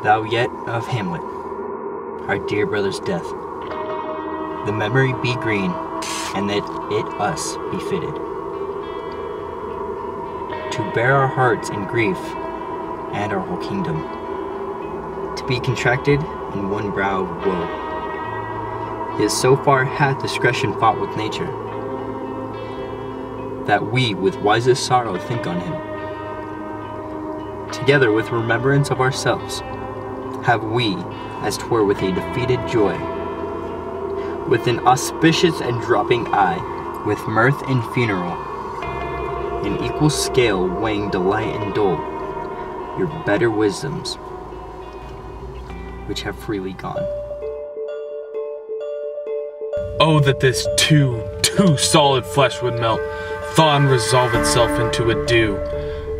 thou yet of Hamlet, our dear brother's death. The memory be green, and that it us be fitted, to bear our hearts in grief, and our whole kingdom, to be contracted in one brow of woe. Yet so far hath discretion fought with nature, that we with wisest sorrow think on him. Together with remembrance of ourselves, have we, as 'twere with a defeated joy, with an auspicious and dropping eye, with mirth and funeral, in equal scale weighing delight and dole, your better wisdoms, which have freely gone. Oh, that this too solid flesh would melt, thaw and resolve itself into a dew,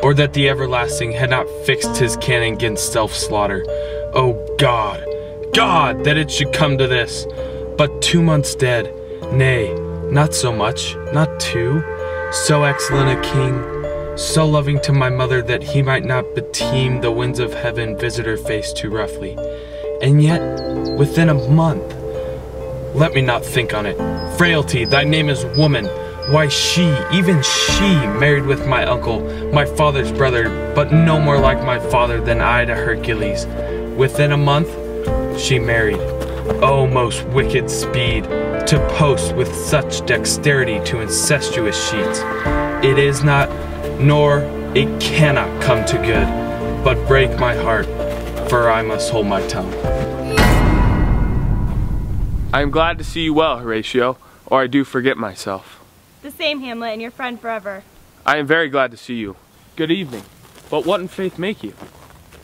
or that the everlasting had not fixed his canon against self-slaughter. Oh God, God, that it should come to this, but 2 months dead, nay, not so much, not 2, so excellent a king, so loving to my mother that he might not beteem the winds of heaven visit her face too roughly, and yet within a month. Let me not think on it. Frailty, thy name is woman. Why she, even she, married with my uncle, my father's brother, but no more like my father than I to Hercules. Within a month, she married. Oh, most wicked speed, to post with such dexterity to incestuous sheets. It is not, nor it cannot come to good, but break my heart, for I must hold my tongue. I am glad to see you well, Horatio, or I do forget myself. The same, Hamlet, and your friend forever. I am very glad to see you. Good evening. But what in faith make you?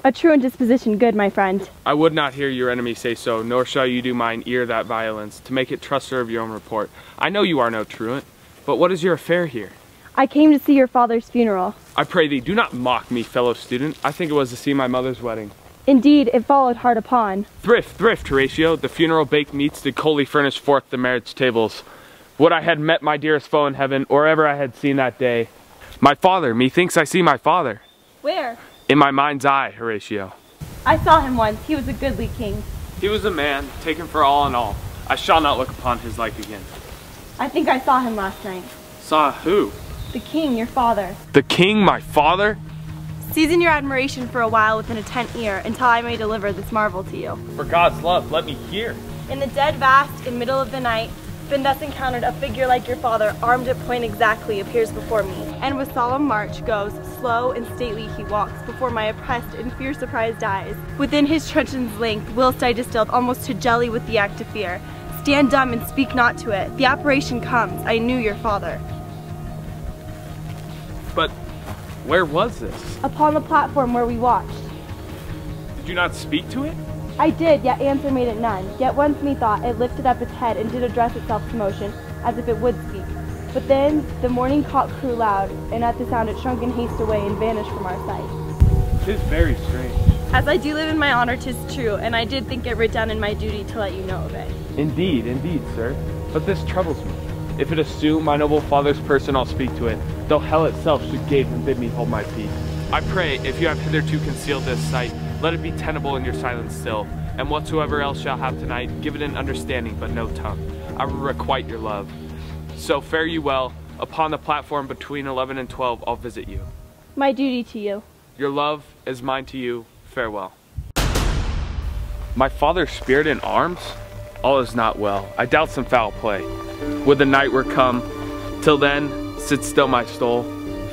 A truant disposition good, my friend. I would not hear your enemy say so, nor shall you do mine ear that violence, to make it truster of your own report. I know you are no truant, but what is your affair here? I came to see your father's funeral. I pray thee, do not mock me, fellow student. I think it was to see my mother's wedding. Indeed, it followed hard upon. Thrift, Horatio. The funeral baked meats did coldly furnish forth the marriage tables. Would I had met my dearest foe in heaven, or ever I had seen that day. My father, methinks I see my father. Where? In my mind's eye, Horatio. I saw him once. He was a goodly king. He was a man, taken for all in all. I shall not look upon his like again. I think I saw him last night. Saw who? The king, your father. The king, my father? Season your admiration for a while with an attent ear, until I may deliver this marvel to you. For God's love, let me hear. In the dead vast, in middle of the night, been thus encountered a figure like your father, armed at point exactly, appears before me. And with solemn march goes, slow and stately he walks, before my oppressed and fear surprised eyes. Within his truncheon's length, whilst I distilled almost to jelly with the act of fear. Stand dumb and speak not to it. The apparition comes. I knew your father. But where was this? Upon the platform where we watched. Did you not speak to it? I did, yet answer made it none. Yet once methought it lifted up its head and did address itself to motion, as if it would speak. But then the morning cock crew loud, and at the sound it shrunk in haste away and vanished from our sight. 'Tis very strange. As I do live in my honor, 'tis true, and I did think it writ down in my duty to let you know of it. Indeed, sir. But this troubles me. If it assume my noble father's person, I'll speak to it, though hell itself should gape and bid me hold my peace. I pray, if you have hitherto concealed this sight, let it be tenable in your silence still, and whatsoever else shall have tonight, give it an understanding but no tongue. I will requite your love. So fare you well. Upon the platform between 11 and 12, I'll visit you. My duty to you. Your love is mine to you. Farewell. My father's spirit in arms? All is not well. I doubt some foul play. Would the night were come. Till then, sit still my soul.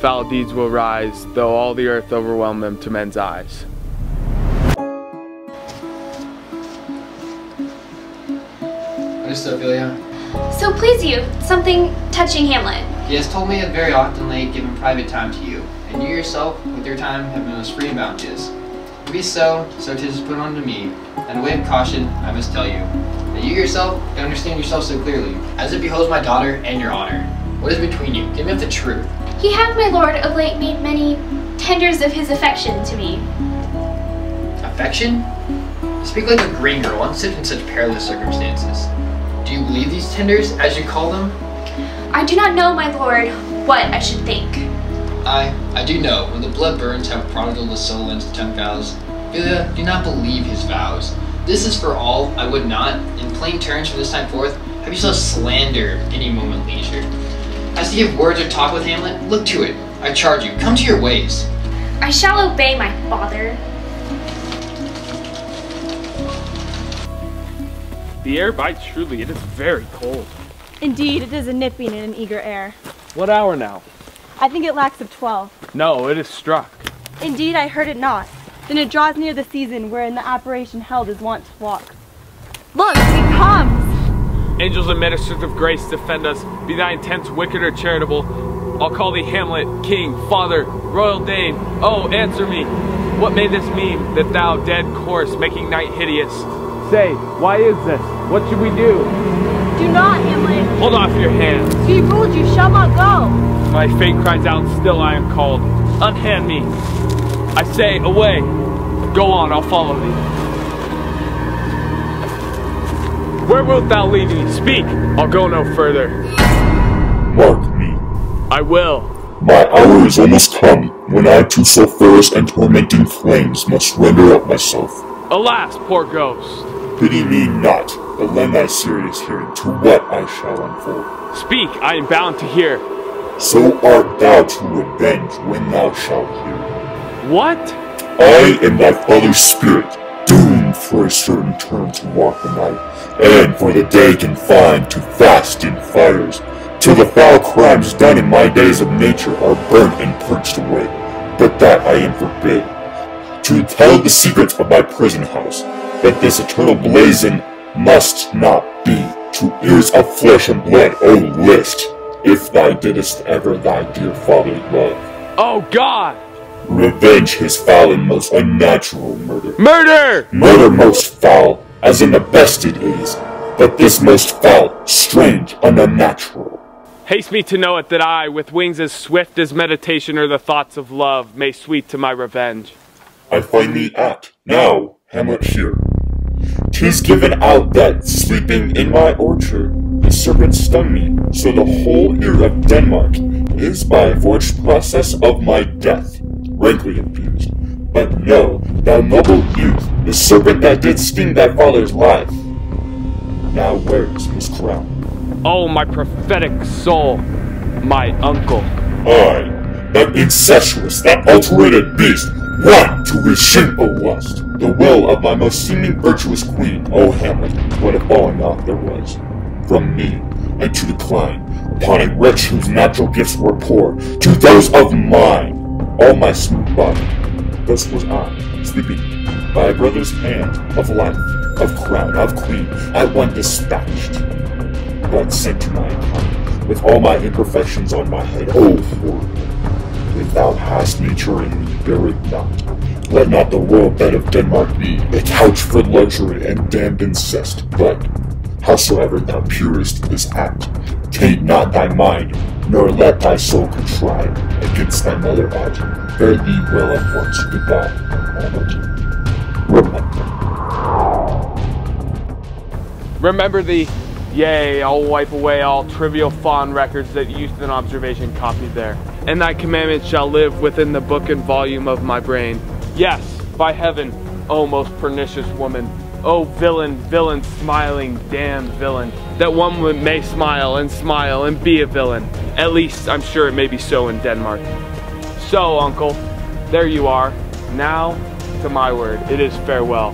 Foul deeds will rise, though all the earth overwhelm them to men's eyes. Ophelia. So please you, something touching Hamlet. He has told me that very often late given private time to you, and you yourself, with your time, have been most free and bounteous. If it be so 'tis put on to me, and a way of caution, I must tell you, that you yourself can understand yourself so clearly, as it behoves my daughter and your honor. What is between you? Give me up the truth. He hath, my lord, of late made many tenders of his affection to me. Affection? You speak like a green girl in such perilous circumstances. Do you believe these tenders, as you call them? I do not know, my lord, what I should think. I do know, when the blood burns how prodigal the soul ends to tempt vows Do not believe his vows. This is for all I would not, in plain terms from this time forth, have you so slander any moment leisure. As to give words or talk with Hamlet, look to it. I charge you, come to your ways. I shall obey my father. The air bites truly, it is very cold. Indeed, it is a nipping in an eager air. What hour now? I think it lacks of 12. No, it is struck. Indeed, I heard it not. Then it draws near the season wherein the apparition held is wont to walk. Look, he comes! Angels and ministers of grace defend us, be thy intents wicked or charitable. I'll call thee Hamlet, king, father, royal dame. Oh, answer me. What may this mean, that thou dead corse making night hideous? Say, why is this? What should we do? Do not, Hamlet. Hold off your hands. Be ruled, you shall not go. My fate cries out, and still I am called. Unhand me. I say, away. Go on, I'll follow thee. Where wilt thou lead me? Speak. I'll go no further. Mark me. I will. My hour is almost come, when I to sulphurous and tormenting flames must render up myself. Alas, poor ghost. Pity me not, but lend thy serious hearing to what I shall unfold. Speak, I am bound to hear. So art thou to revenge when thou shalt hear. What? I am thy father's spirit, doomed for a certain term to walk the night, and for the day confined to fast in fires, till the foul crimes done in my days of nature are burnt and purged away. But that I am forbid. To tell the secrets of my prison house, that this eternal blazon must not be to ears of flesh and blood, O list, if thou didst ever thy dear father love. Oh God! Revenge his foul and most unnatural murder. Murder! Murder most foul, as in the best it is, but this most foul, strange, and unnatural. Haste me to know it that I, with wings as swift as meditation or the thoughts of love, may sweep to my revenge. I find thee at, now, Hamlet here. 'Tis given out that, sleeping in my orchard, the serpent stung me, so the whole ear of Denmark is by forged process of my death, rankly abused. But know, thou noble youth, the serpent that did sting thy father's life, now wears his crown. Oh, my prophetic soul, my uncle. I, that incestuous, that alterated beast, want to his shameful lust, the will of my most seeming virtuous queen, O Hamlet, what a falling off there was, from me, and to decline, upon a wretch whose natural gifts were poor, to those of mine, all my smooth body. Thus was I, sleeping, by a brother's hand, of life, of crown, of queen, at one dispatched, but sent to my account, with all my imperfections on my head, O horror. If thou hast nature in me, bear it not. Let not the royal bed of Denmark be a couch for luxury and damned incest, but, howsoever thou purest this act, taint not thy mind, nor let thy soul contrive against thy mother art. Fare thee well at once, goodbye, Hamlet. Remember thee. Yea, I'll wipe away all trivial fawn records that youth and observation copied there. And thy commandments shall live within the book and volume of my brain. Yes, by heaven, O most pernicious woman. O villain, villain, smiling, damned villain. That one may smile and be a villain. At least, I'm sure it may be so in Denmark. So, uncle, there you are. Now, to my word, it is farewell.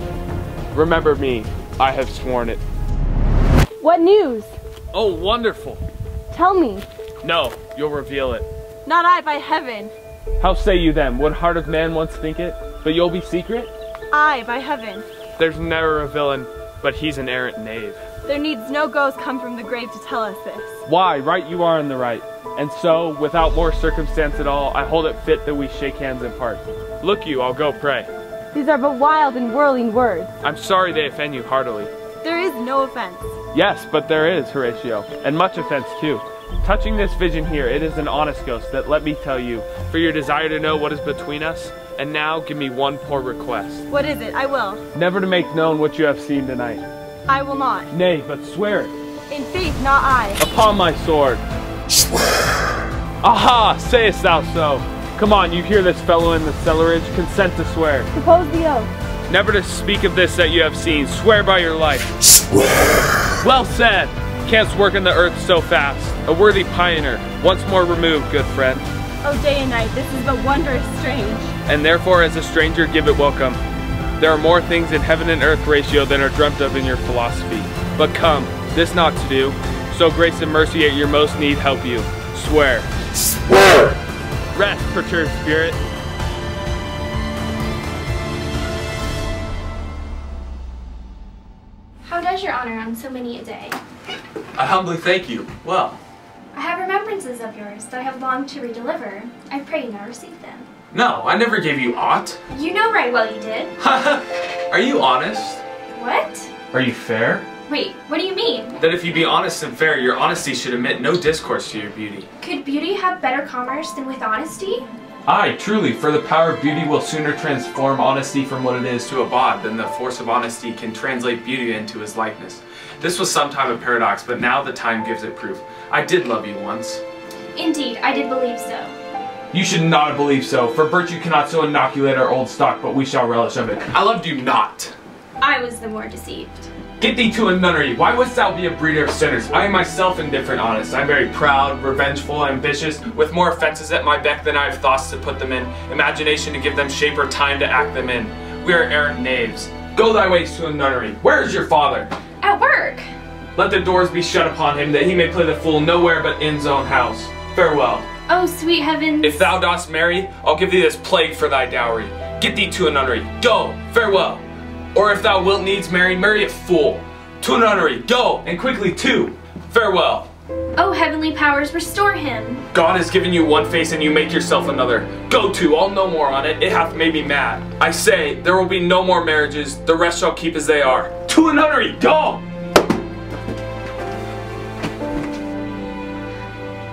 Remember me, I have sworn it. What news? Oh, wonderful. Tell me. No, you'll reveal it. Not I, by heaven. How say you then? Would heart of man once think it? But you'll be secret? I, by heaven. There's never a villain, but he's an errant knave. There needs no ghost come from the grave to tell us this. Why, right you are in the right. And so, without more circumstance at all, I hold it fit that we shake hands and part. Look you, I'll go pray. These are but wild and whirling words. I'm sorry they offend you heartily. There is no offense. Yes, but there is, Horatio, and much offense too. Touching this vision here, it is an honest ghost that, let me tell you, for your desire to know what is between us, and now give me one poor request. What is it? I will. Never to make known what you have seen tonight. I will not. Nay, but swear it. In faith, not I. Upon my sword. Swear. Aha, sayest thou so? Come on, you hear this fellow in the cellarage? Consent to swear. Suppose the oath. never to speak of this that you have seen. Swear by your life. Swear. Well said. Canst work in the earth so fast. A worthy pioneer, once more removed, good friend. Oh, day and night, this is but wondrous strange. And therefore, as a stranger, give it welcome. There are more things in heaven and earth ratio than are dreamt of in your philosophy. But come, this not to do, so grace and mercy at your most need help you. Swear. Swear. Rest, perturbed spirit. How does your honor on so many a day? I humbly thank you. Well. I have remembrances of yours that I have longed to redeliver. I pray you now receive them. No, I never gave you aught. You know right well you did. Are you honest? What? Are you fair? Wait, what do you mean? That if you be honest and fair, your honesty should admit no discourse to your beauty. Could beauty have better commerce than with honesty? Aye, truly, for the power of beauty will sooner transform honesty from what it is to a bond than the force of honesty can translate beauty into his likeness. This was sometime a paradox, but now the time gives it proof. I did love you once. Indeed, I did believe so. You should not have believed so, for virtue cannot so inoculate our old stock, but we shall relish of it. I loved you not. I was the more deceived. Get thee to a nunnery. Why wouldst thou be a breeder of sinners? I am myself indifferent honest. I am very proud, revengeful, ambitious, with more offenses at my beck than I have thoughts to put them in, imagination to give them shape or time to act them in. We are errant knaves. Go thy ways to a nunnery. Where is your father? At work. Let the doors be shut upon him, that he may play the fool nowhere but in's own house. Farewell. Oh, sweet heavens. If thou dost marry, I'll give thee this plague for thy dowry. Get thee to a nunnery. Go. Farewell. Or if thou wilt needs marry, marry a fool. To a nunnery. Go, and quickly too. Farewell. Oh, heavenly powers, restore him. God has given you one face and you make yourself another. Go to, I'll no more on it. It hath made me mad. I say, there will be no more marriages. The rest shall keep as they are. To a nunnery. Go.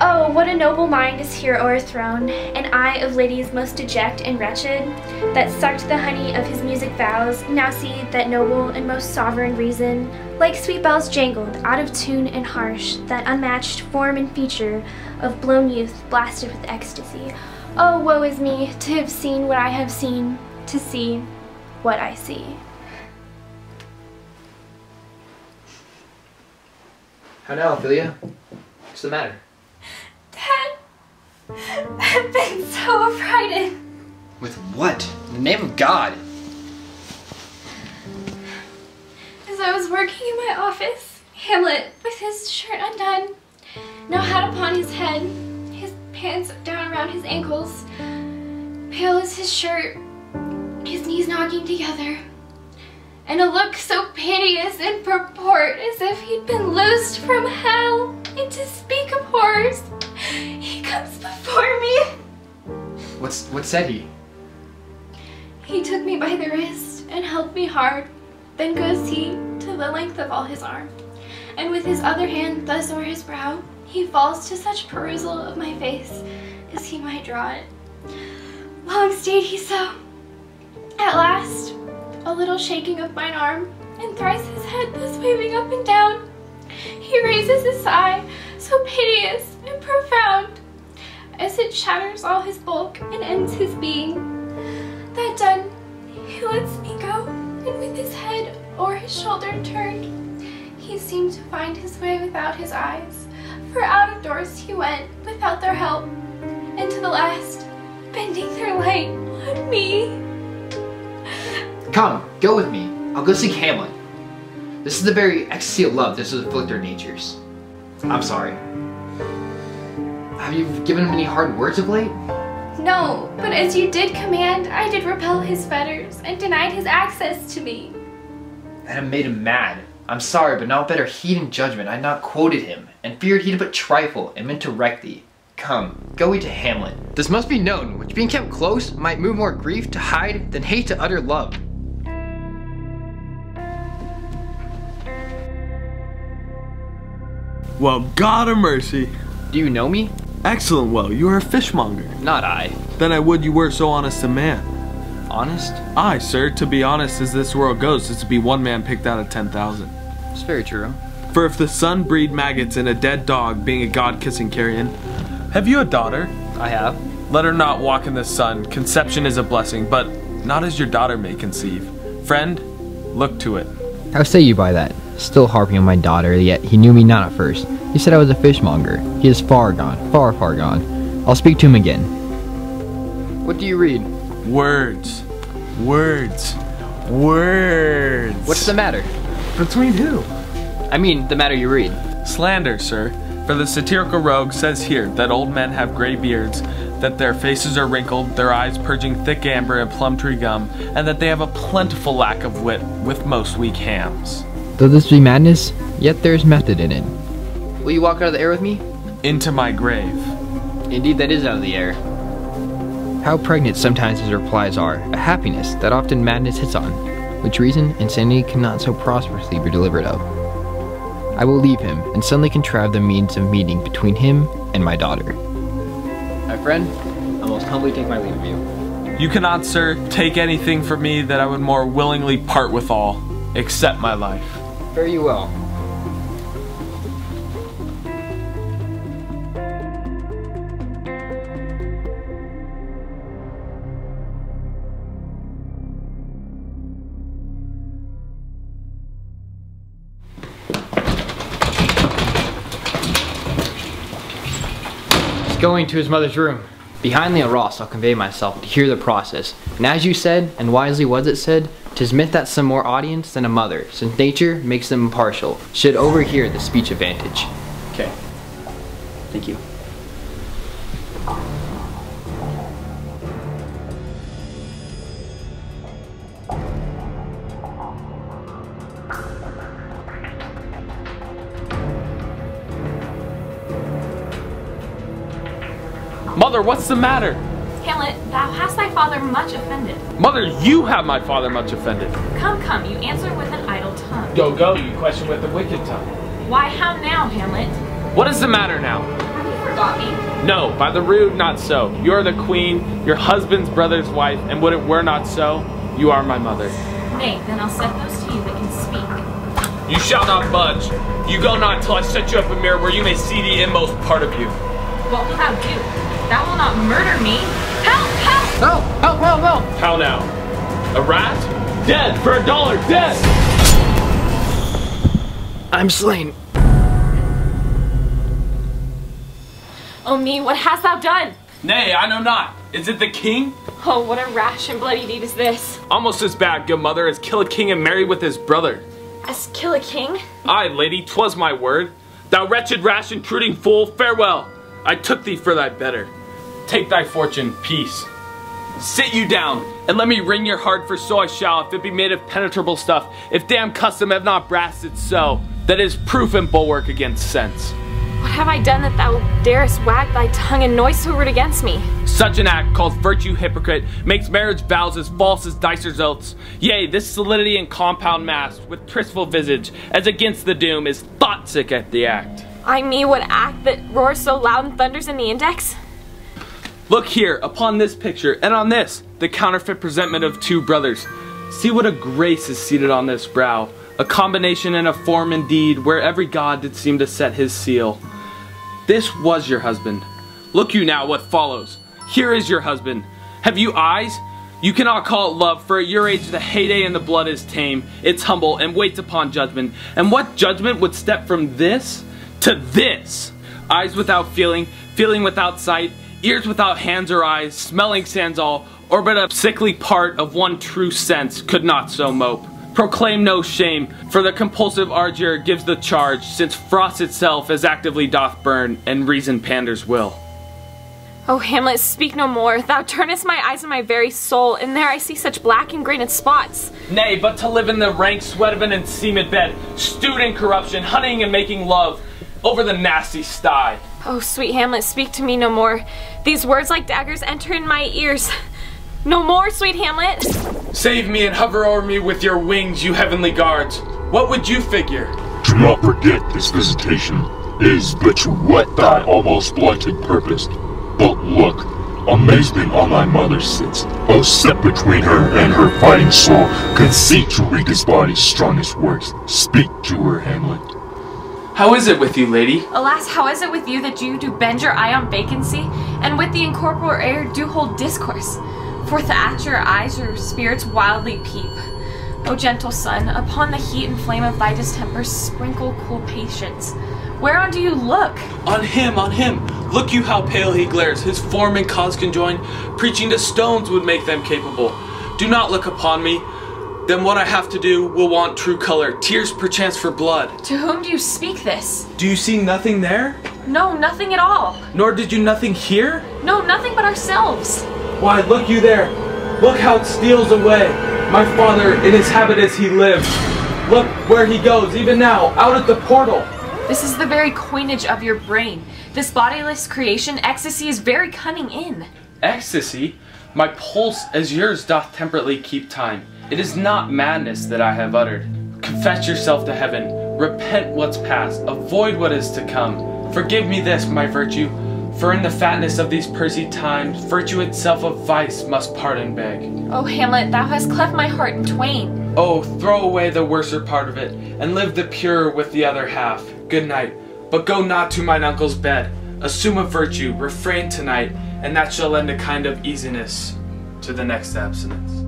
Oh, what a noble mind is here o'erthrown, an eye of ladies most deject and wretched, that sucked the honey of his music vows, now see that noble and most sovereign reason, like sweet bells jangled, out of tune and harsh, that unmatched form and feature of blown youth blasted with ecstasy. Oh, woe is me, to have seen what I have seen, to see what I see. How now, Ophelia? What's the matter? Dad, I've been so affrighted. With what? In the name of God! As I was working in my office, Hamlet, with his shirt undone, no hat upon his head, his pants down around his ankles, pale as his shirt, his knees knocking together, and a look so piteous in purport as if he'd been loosed from hell, and to speak of horrors, he comes before me. What said he? He took me by the wrist and held me hard, then goes he to the length of all his arm, and with his other hand thus o'er his brow, he falls to such perusal of my face as he might draw it. Long stayed he so. At last, a little shaking of mine arm, and thrice his head thus waving up and down, he raises a sigh so piteous and profound, as it shatters all his bulk and ends his being. That done, he lets me go, and with his head o'er his shoulder turned, he seemed to find his way without his eyes, for out of doors he went without their help, and to the last, bending their light on me. Come, go with me. I'll go seek Hamlet. This is the very ecstasy of love that will afflict our natures. I'm sorry. Have you given him any hard words of late? No, but as you did command, I did repel his fetters, and denied his access to me. That have made him mad. I'm sorry, but now better heed and judgment I had not quoted him, and feared he'd but trifle, and meant to wreck thee. Come, go we to Hamlet. This must be known, which being kept close, might move more grief to hide, than hate to utter love. Well, God of mercy. Do you know me? Excellent, well, you are a fishmonger. Not I. Then I would you were so honest a man. Honest? Aye, sir, to be honest as this world goes is to be one man picked out of 10,000. It's very true. For if the sun breed maggots in a dead dog being a god-kissing carrion, have you a daughter? I have. Let her not walk in the sun. Conception is a blessing, but not as your daughter may conceive. Friend, look to it. How say you by that? Still harping on my daughter, yet he knew me not at first. He said I was a fishmonger. He is far gone, far, far gone. I'll speak to him again. What do you read? Words. Words. Words. What's the matter? Between who? I mean, the matter you read. Slander, sir. For the satirical rogue says here that old men have gray beards, that their faces are wrinkled, their eyes purging thick amber and plum tree gum, and that they have a plentiful lack of wit, with most weak hams. Though this be madness, yet there is method in it. Will you walk out of the air with me? Into my grave. Indeed, that is out of the air. How pregnant sometimes his replies are, a happiness that often madness hits on, which reason insanity cannot so prosperously be delivered of. I will leave him, and suddenly contrive the means of meeting between him and my daughter. My friend, I most humbly take my leave of you. You cannot, sir, take anything from me that I would more willingly part with all, except my life. Fare you well. Going to his mother's room. Behind Leo Ross I'll convey myself to hear the process. And as you said, and wisely was it said, 'tis myth that some more audience than a mother, since nature makes them impartial, should overhear the speech advantage. Okay. Thank you. Mother, what's the matter? Hamlet, thou hast thy father much offended. Mother, you have my father much offended. Come, come, you answer with an idle tongue. Go, go, you question with a wicked tongue. Why, how now, Hamlet? What is the matter now? Have you forgot me? No, by the rood, not so. You are the queen, your husband's brother's wife, and would it were not so, you are my mother. Nay, then I'll set those to you that can speak. You shall not budge. You go not till I set you up a mirror where you may see the inmost part of you. What wilt thou do? Thou wilt not murder me. Help! Help! No! Help! Help! Help! How now? A rat? Dead for $1, dead! I'm slain. Oh me, what hast thou done? Nay, I know not. Is it the king? Oh, what a rash and bloody deed is this. Almost as bad, good mother, as kill a king and marry with his brother. As kill a king? Aye, lady, 'twas my word. Thou wretched, rash, intruding fool, farewell. I took thee for thy better. Take thy fortune, peace. Sit you down, and let me wring your heart, for so I shall, if it be made of penetrable stuff, if damn custom have not brassed it so, that is proof and bulwark against sense. What have I done that thou darest wag thy tongue and noise so rude against me? Such an act, called virtue hypocrite, makes marriage vows as false as dicer's oaths. Yea, this solidity and compound mass, with tristful visage, as against the doom, is thought sick at the act. I me what act that roars so loud and thunders in the index? Look here, upon this picture, and on this, the counterfeit presentment of two brothers. See what a grace is seated on this brow, a combination and a form indeed, where every god did seem to set his seal. This was your husband. Look you now what follows. Here is your husband. Have you eyes? You cannot call it love, for at your age the heyday in the blood is tame, it's humble, and waits upon judgment. And what judgment would step from this to this? Eyes without feeling, feeling without sight, ears without hands or eyes, smelling sans all, or but a sickly part of one true sense, could not so mope. Proclaim no shame, for the compulsive ardor gives the charge, since frost itself as actively doth burn, and reason panders will. Oh, Hamlet, speak no more. Thou turnest my eyes in my very soul, and there I see such black and grained spots. Nay, but to live in the rank sweat of an enseamed bed, stewed in corruption, hunting and making love, over the nasty sty. Oh, sweet Hamlet, speak to me no more. These words like daggers enter in my ears. No more, sweet Hamlet. Save me and hover over me with your wings, you heavenly guards. What would you figure? Do not forget this visitation is but to whet thy almost blunted purpose. But look, amazement on thy mother sits, both set between her and her fighting soul, conceit to wreak his body's strongest works. Speak to her, Hamlet. How is it with you, lady? Alas, how is it with you that you do bend your eye on vacancy, and with the incorporeal air do hold discourse? Forth at your eyes your spirits wildly peep. O gentle sun, upon the heat and flame of thy distemper sprinkle cool patience. Whereon do you look? On him, on him! Look you how pale he glares, his form and cause conjoined, preaching to stones would make them capable. Do not look upon me, then what I have to do will want true color, tears perchance for blood. To whom do you speak this? Do you see nothing there? No, nothing at all. Nor did you nothing hear? No, nothing but ourselves. Why, look you there! Look how it steals away! My father, in his habit as he lives. Look where he goes, even now, out at the portal. This is the very coinage of your brain. This bodiless creation, ecstasy is very cunning in. Ecstasy? My pulse as yours doth temperately keep time. It is not madness that I have uttered. Confess yourself to heaven. Repent what's past. Avoid what is to come. Forgive me this, my virtue. For in the fatness of these pursy times, virtue itself of vice must pardon beg. O Hamlet, thou hast cleft my heart in twain. Oh, throw away the worser part of it, and live the purer with the other half. Good night, but go not to mine uncle's bed. Assume a virtue, refrain tonight, and that shall lend a kind of easiness to the next abstinence.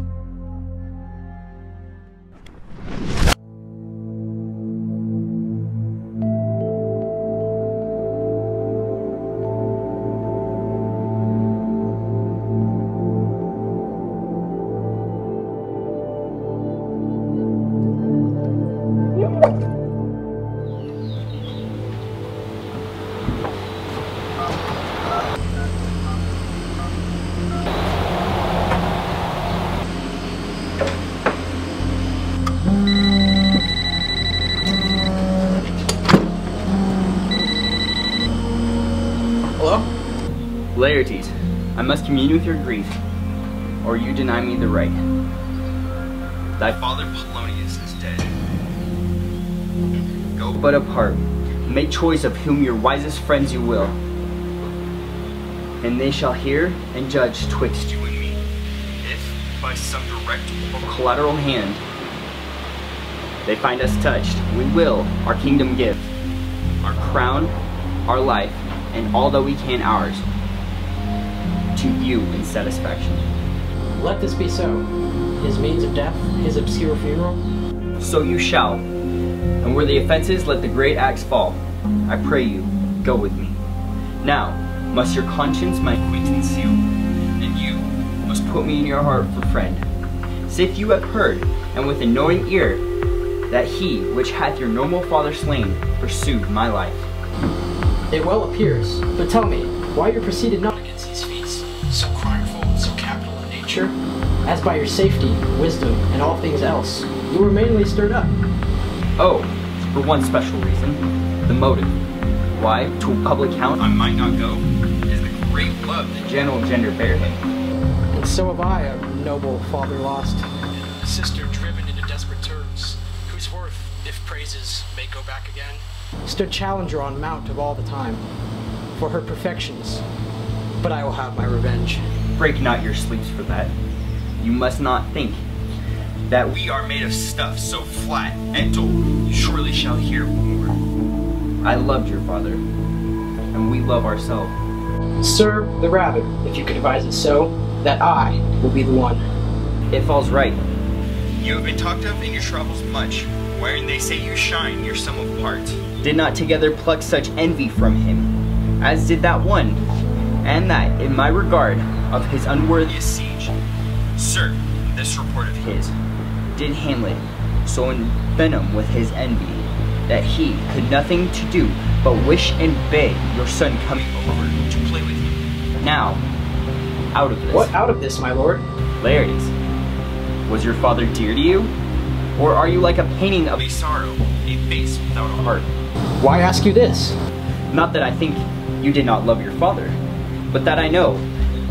Laertes, I must commune with your grief, or you deny me the right. Thy father Polonius is dead. Go but apart, make choice of whom your wisest friends you will, and they shall hear and judge twixt you and me. If, by some direct or collateral hand, they find us touched, we will our kingdom give, our crown, our life, and all that we can ours, to you in satisfaction. Let this be so. His means of death, his obscure funeral. So you shall. And where the offenses, let the great axe fall. I pray you, go with me. Now, must your conscience my acquaintance seal, and you must put me in your heart for friend. Sith you have heard, and with a knowing ear, that he which hath your noble father slain pursued my life. It well appears, but tell me, why you proceeded not against these feats, so crimeful, so capital in nature, as by your safety, wisdom, and all things else, you were mainly stirred up. Oh, for one special reason, the motive. Why, to a public count I might not go, is the great love the gentle gender bear him. And so have I, a noble father lost, and a sister driven into desperate terms, whose worth, if praises may go back again, stood challenger on mount of all the time, for her perfections, but I will have my revenge. Break not your sleeps for that. You must not think that we are made of stuff so flat and dull, you surely shall hear more. I loved your father, and we love ourselves. Sir, the rabbit, if you could advise it so, that I will be the one. It falls right. You have been talked of in your travels much, wherein they say you shine your sum of parts. Did not together pluck such envy from him, as did that one, and that, in my regard, of his unworthiest siege. Sir, this report of his, did Hamlet so envenom with his envy, that he could nothing to do but wish and beg your son coming over to play with him. Now, out of this. What out of this, my lord? Laertes, was your father dear to you? Or are you like a painting of a sorrow, a face without a heart? Why ask you this? Not that I think you did not love your father, but that I know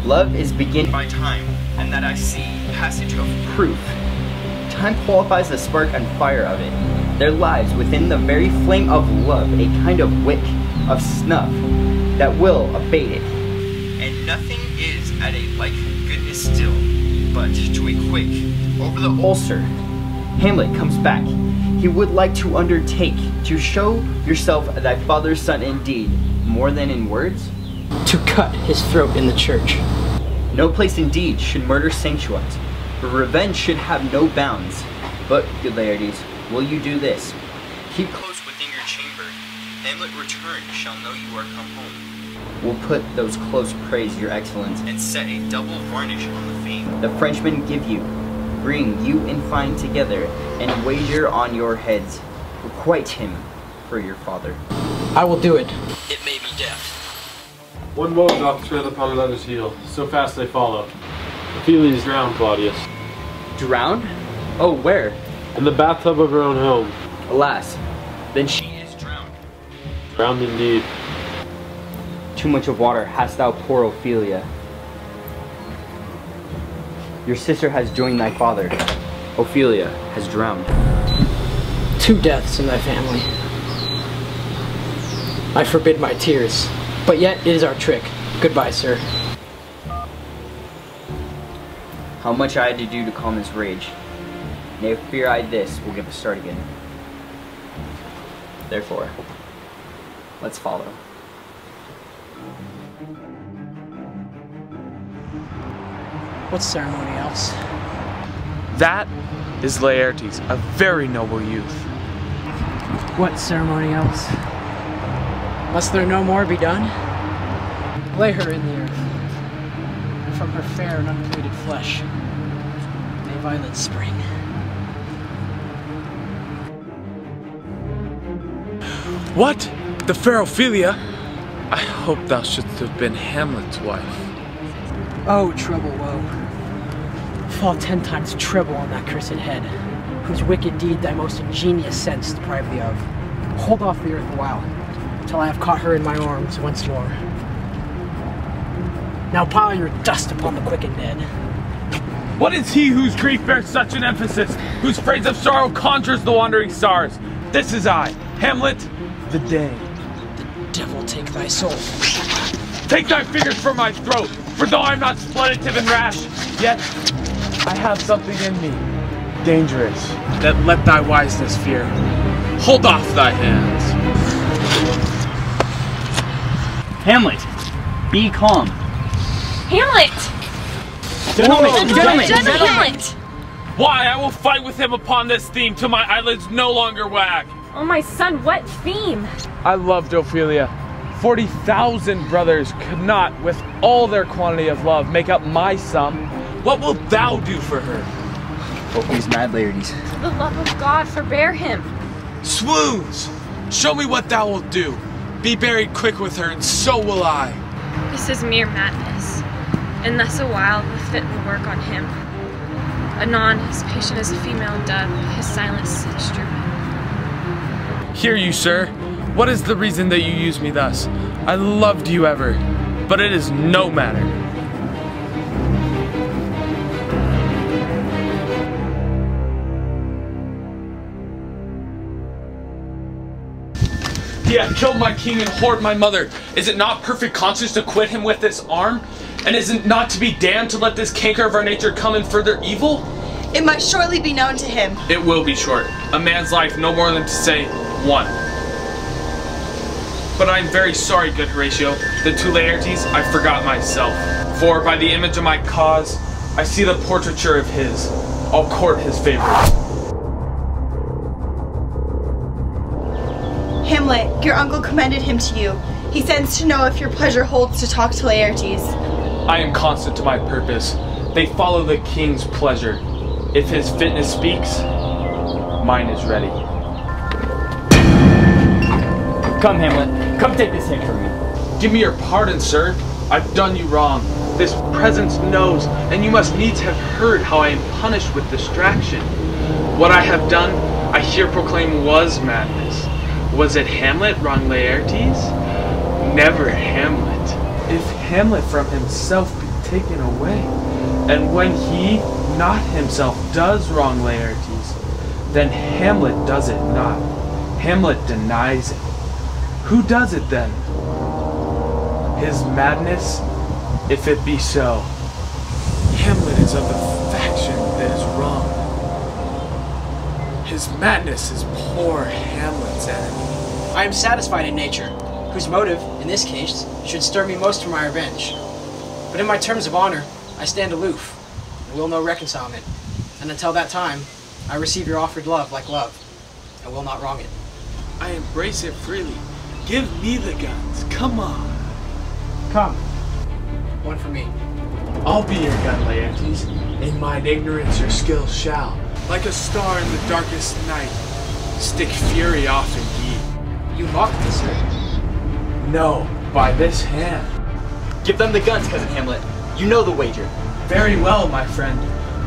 love is beginning by time, and that I see passage of proof. Time qualifies the spark and fire of it. There lies within the very flame of love a kind of wick of snuff that will abate it. And nothing is at a like goodness still, but to a quick, over the ulcer. Hamlet comes back. He would like to undertake to show yourself thy father's son indeed, more than in words. To cut his throat in the church. No place indeed should murder sanctuate, but revenge should have no bounds. But, good Laertes, will you do this? Keep close within your chamber. Hamlet returned shall know you are come home. We'll put those close praise, your excellence, and set a double varnish on the fame the Frenchmen give you. Bring you and fine together, and wager on your heads. Requite him for your father. I will do it. It may be death. One woe doth tread upon another's heel, so fast they follow. Ophelia is drowned, Claudius. Drowned? Oh, where? In the bathtub of her own home. Alas, then she is drowned. Drowned indeed. Too much of water hast thou, poor Ophelia. Your sister has joined thy father. Ophelia has drowned. 2 deaths in thy family. I forbid my tears, but yet it is our trick. Goodbye, sir. How much I had to do to calm his rage. Nay, fear I this will give a start again. Therefore, let's follow. What ceremony else? That is Laertes, a very noble youth. What ceremony else? Must there no more be done? Lay her in the earth, and from her fair and unpolluted flesh may violets spring. What? The fair Ophelia? I hope thou shouldst have been Hamlet's wife. Oh, treble woe. Fall 10 times treble on that cursed head, whose wicked deed thy most ingenious sense deprived thee of. Hold off the earth a while, till I have caught her in my arms once more. Now pile your dust upon the quick and dead. What is he whose grief bears such an emphasis, whose phrase of sorrow conjures the wandering stars? This is I, Hamlet, the Day. The devil take thy soul. Take thy fingers from my throat, for though I am not splenitive and rash, yet I have something in me, dangerous, that let thy wiseness fear. Hold off thy hands. Hamlet, be calm. Hamlet! Gentlemen! Hamlet! Why, I will fight with him upon this theme till my eyelids no longer wag. Oh my son, what theme? I loved Ophelia. 40,000 brothers could not, with all their quantity of love, make up my sum. What wilt thou do for her? Oh, he's mad, Laertes. For the love of God, forbear him. Swoons! Show me what thou wilt do. Be buried quick with her, and so will I. This is mere madness, and thus a while the fit will work on him. Anon, as patient as a female dove, his silence is drooping. Hear you, sir. What is the reason that you use me thus? I loved you ever, but it is no matter. He hath killed my king and whored my mother. Is it not perfect conscience to quit him with this arm? And is it not to be damned to let this canker of our nature come and further evil? It must surely be known to him. It will be short. A man's life no more than to say one. But I am very sorry, good Horatio, that to Laertes I forgot myself. For by the image of my cause, I see the portraiture of his. I'll court his favor. Hamlet, your uncle commended him to you. He sends to know if your pleasure holds to talk to Laertes. I am constant to my purpose. They follow the king's pleasure. If his fitness speaks, mine is ready. Come, Hamlet. Come take this hint from me. Give me your pardon, sir. I've done you wrong. This presence knows, and you must needs have heard how I am punished with distraction. What I have done, I here proclaim was madness. Was it Hamlet wrong Laertes? Never Hamlet. If Hamlet from himself be taken away, and when he, not himself, does wrong Laertes, then Hamlet does it not. Hamlet denies it. Who does it then? His madness, if it be so. Hamlet is of the faction that is wrong. His madness is poor Hamlet's enemy. I am satisfied in nature, whose motive, in this case, should stir me most for my revenge. But in my terms of honor, I stand aloof, and will no reconcilement. And until that time, I receive your offered love like love. I will not wrong it. I embrace it freely. Give me the guns. Come on. Come. One for me. I'll be your gun, Laertes. In mine ignorance your skill shall, like a star in the darkest night, stick fury off indeed. You mock me, sir. No, by this hand. Give them the guns, Cousin Hamlet. You know the wager. Very well, my friend.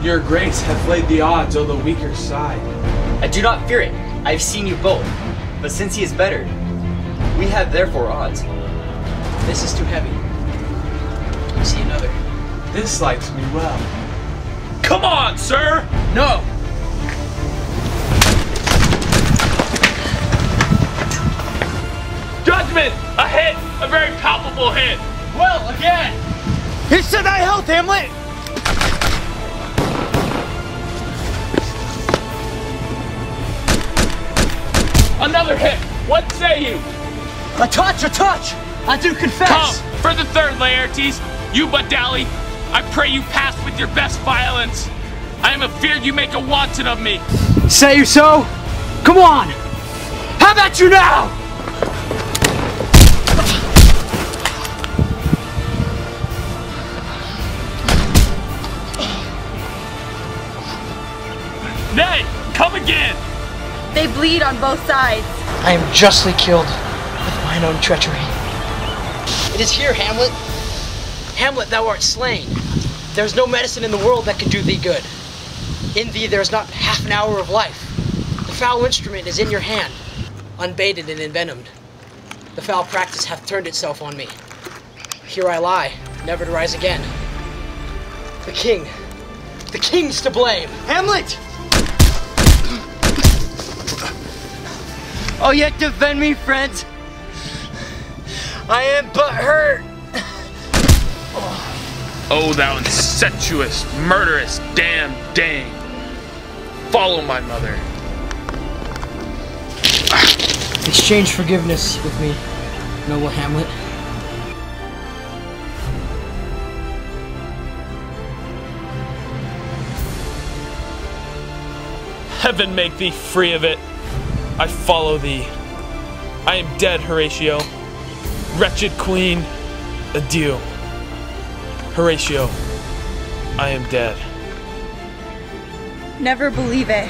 Your grace hath laid the odds on the weaker side. I do not fear it. I have seen you both. But since he is better, we have therefore odds. This is too heavy. See another. This likes me well. Come on, sir! No! Judgment! A hit! A very palpable hit! Well, again! It's to thy health, Hamlet! Another hit! What say you? A touch! I do confess! Come, for the third, Laertes! You but dally! I pray you pass with your best violence! I am afeard you make a wanton of me! Say you so? Come on! How about you now? Nay, come again! They bleed on both sides. I am justly killed with mine own treachery. It is here, Hamlet. Hamlet, thou art slain. There is no medicine in the world that can do thee good. In thee there is not half an hour of life. The foul instrument is in your hand, unbaited and envenomed. The foul practice hath turned itself on me. Here I lie, never to rise again. The king's to blame. Hamlet! Oh, yet defend me, friends. I am but hurt. Oh, thou incestuous, murderous, damned Dane! Follow my mother. Exchange forgiveness with me, noble Hamlet. Heaven make thee free of it. I follow thee. I am dead, Horatio. Wretched queen, adieu. Horatio, I am dead. Never believe it.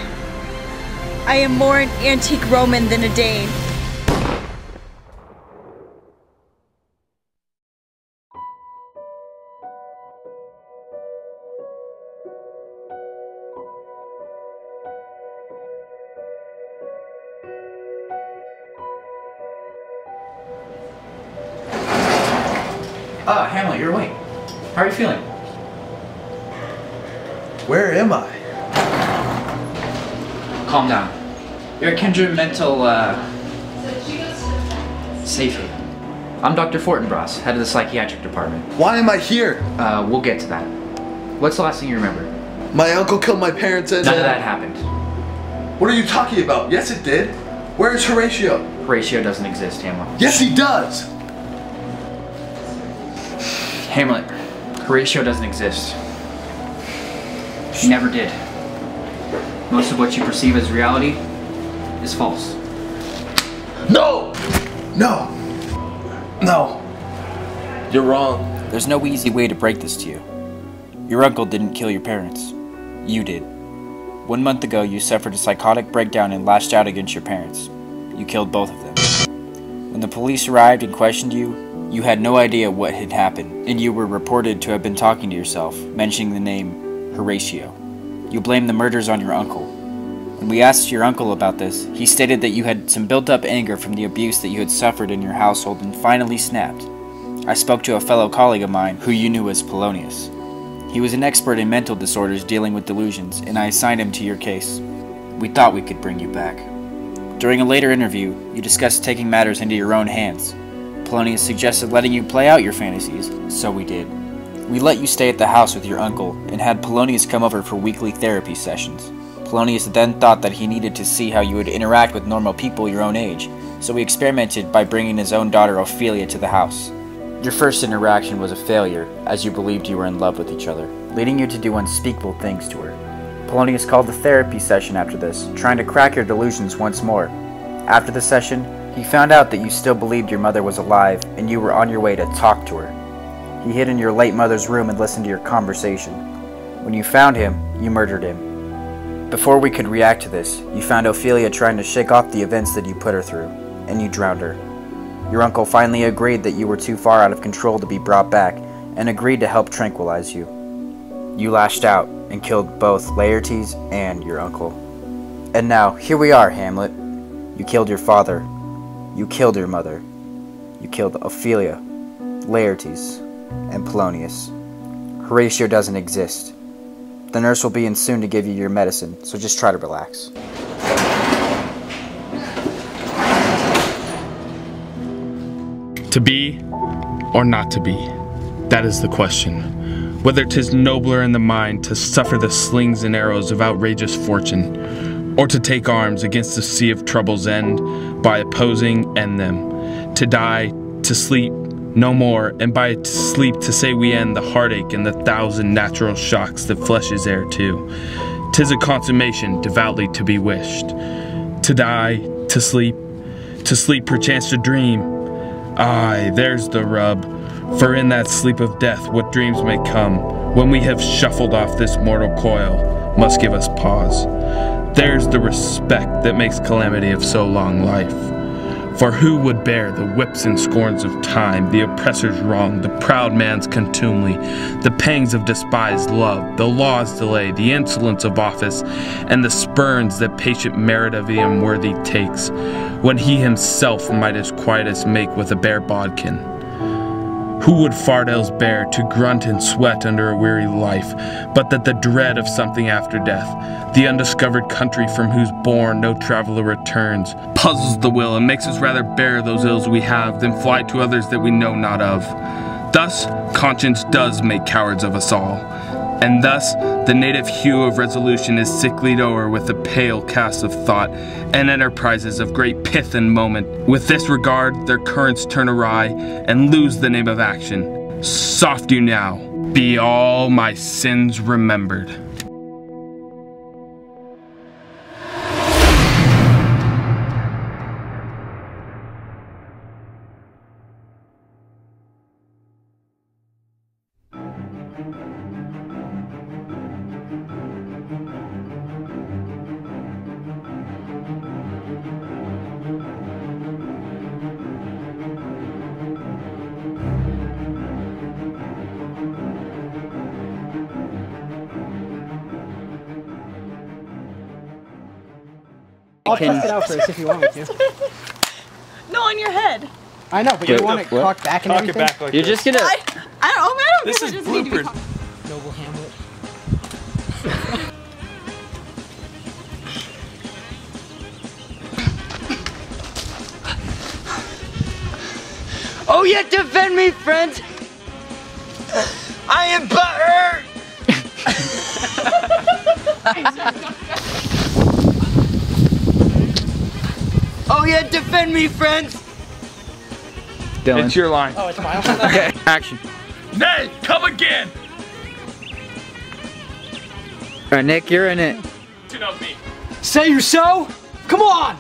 I am more an antique Roman than a Dane. Hamlet, you're awake. How are you feeling? Where am I? Calm down. You're at Kindred Mental, safe haven. I'm Dr. Fortinbras, head of the psychiatric department. Why am I here? We'll get to that. What's the last thing you remember? My uncle killed my parents and... None of that happened. What are you talking about? Yes, it did. Where's Horatio? Horatio doesn't exist, Hamlet. Yes, he does. Hamlet, Horatio doesn't exist. He never did. Most of what you perceive as reality is false. No! No! No. You're wrong. There's no easy way to break this to you. Your uncle didn't kill your parents. You did. 1 month ago, you suffered a psychotic breakdown and lashed out against your parents. You killed both of them. When the police arrived and questioned you, you had no idea what had happened, and you were reported to have been talking to yourself, mentioning the name Horatio. You blamed the murders on your uncle. When we asked your uncle about this, he stated that you had some built-up anger from the abuse that you had suffered in your household and finally snapped. I spoke to a fellow colleague of mine who you knew as Polonius. He was an expert in mental disorders dealing with delusions, and I assigned him to your case. We thought we could bring you back. During a later interview, you discussed taking matters into your own hands. Polonius suggested letting you play out your fantasies, so we did. We let you stay at the house with your uncle and had Polonius come over for weekly therapy sessions. Polonius then thought that he needed to see how you would interact with normal people your own age, so he experimented by bringing his own daughter Ophelia to the house. Your first interaction was a failure, as you believed you were in love with each other, leading you to do unspeakable things to her. Polonius called a therapy session after this, trying to crack your delusions once more. After the session, he found out that you still believed your mother was alive and you were on your way to talk to her. He hid in your late mother's room and listened to your conversation. When you found him, you murdered him. Before we could react to this, you found Ophelia trying to shake off the events that you put her through, and you drowned her. Your uncle finally agreed that you were too far out of control to be brought back, and agreed to help tranquilize you. You lashed out and killed both Laertes and your uncle. And now, here we are, Hamlet. You killed your father. You killed your mother. You killed Ophelia, Laertes, and Polonius. Horatio doesn't exist. The nurse will be in soon to give you your medicine, so just try to relax. To be or not to be, that is the question. Whether 'tis nobler in the mind to suffer the slings and arrows of outrageous fortune, or to take arms against the sea of trouble's end by opposing end them, to die, to sleep, no more, and by sleep to say we end the heartache and the thousand natural shocks that flesh is heir to. 'Tis a consummation devoutly to be wished. To die, to sleep perchance to dream. Aye, there's the rub, for in that sleep of death what dreams may come, when we have shuffled off this mortal coil, must give us pause. There's the respect that makes calamity of so long life. For who would bear the whips and scorns of time, the oppressor's wrong, the proud man's contumely, the pangs of despised love, the law's delay, the insolence of office, and the spurns that patient merit of the unworthy takes, when he himself might as quietus make with a bare bodkin? Who would fardels bear to grunt and sweat under a weary life, but that the dread of something after death, the undiscovered country from whose bourne no traveller returns, puzzles the will and makes us rather bear those ills we have than fly to others that we know not of. Thus, conscience does make cowards of us all, and thus the native hue of resolution is sicklied o'er with a pale cast of thought, and enterprises of great pith and moment, with this regard their currents turn awry, and lose the name of action. Soft you now, be all my sins remembered. I'll test it out first if you want me to. No, on your head. I know, but you want it cocked back and everything? Back like You're just gonna... I don't This is bloopers. Noble Hamlet. Oh yeah, defend me, friends! I am butthurt! Oh yeah, defend me, friends! Dylan. It's your line. Oh, it's my line? Okay, action. Nay, come again! Alright, Nick, you're in it. To know me. Say you so? Come on!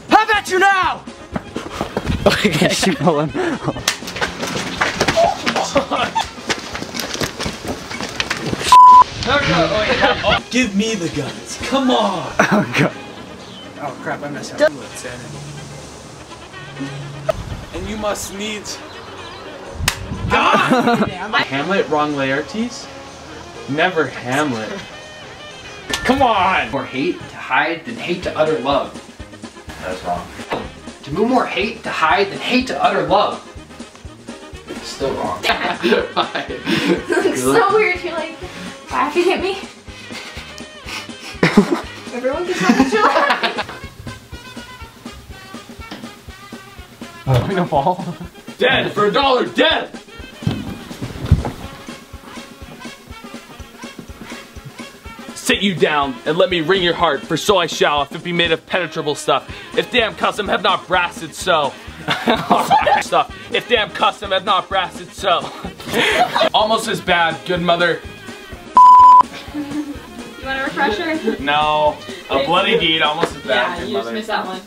How about you now? Okay, shoot, hold on. Give me the guns. Come on. Oh god. Oh crap, I messed up. And you must needs. Hamlet, wrong Laertes? Never Hamlet. Come on! More hate to hide than hate to utter love. That's wrong. To move more hate to hide than hate to utter love. Still wrong. It looks so weird. You're like laughing at me. Everyone can tell that you're laughing. I'm gonna fall. Dead for $1, dead! Sit you down and let me wring your heart, for so I shall, if it be made of penetrable stuff. If damn custom have not brassed so. Stuff. If damn custom have not brassed so. Almost as bad, good mother. You want a refresher? No. A bloody deed, almost as bad. Yeah, you just missed that one.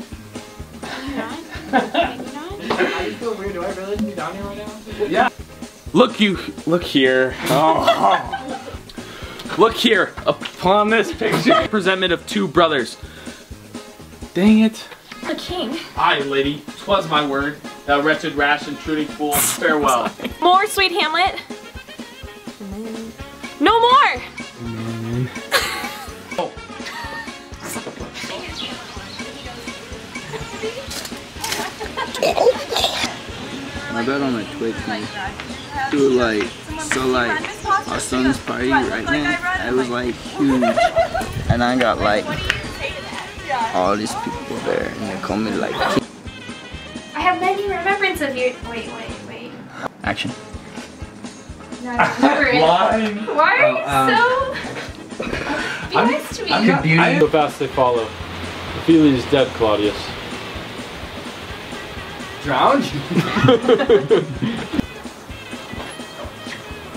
I feel weird. Do I really be down here right now? Yeah. Look here. Oh. Look here. Upon this picture, presentment of two brothers. Dang it. The king. Aye, lady. 'Twas my word. Thou wretched, rash, intruding fool. Farewell. More, sweet Hamlet. No more. Oh. I bet on a Twitch me. Do like, so like, our son's party right now, it was like huge. And I got like, all these people there, and they call me like, I have many remembrance of you. Wait. action. No, I remember it. Line. Why are you so... Be nice to me. I'm confused. So fast they follow. Ophelia's dead, Claudius. Drowned?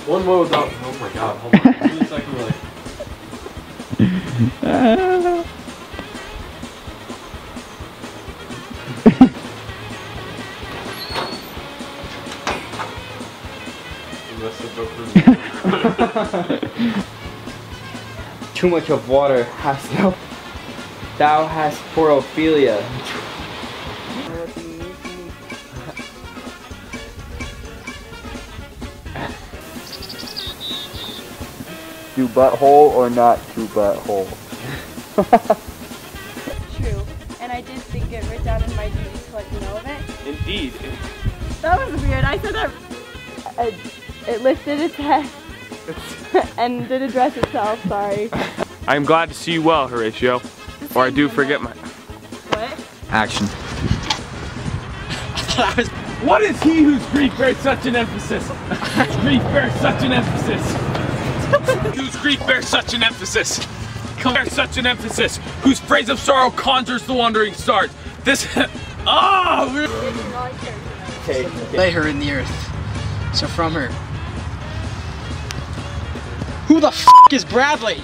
One more without. Oh my god, hold on. Give me a second, really. Too much of water thou hast for Ophelia. Do butthole or not do butthole? True, and I did think it written down in my duty to let you know of it. Indeed. That was weird. I said that it lifted its head and did address itself. Sorry. I am glad to see you well, Horatio. Or I do forget my... What? Action. What is he whose grief bears such an emphasis? Whose grief bears such an emphasis? Whose grief bears such an emphasis? Bears such an emphasis? Whose phrase of sorrow conjures the wandering stars? This... Oh! Lay her in the earth. So from her. Who the f is Bradley?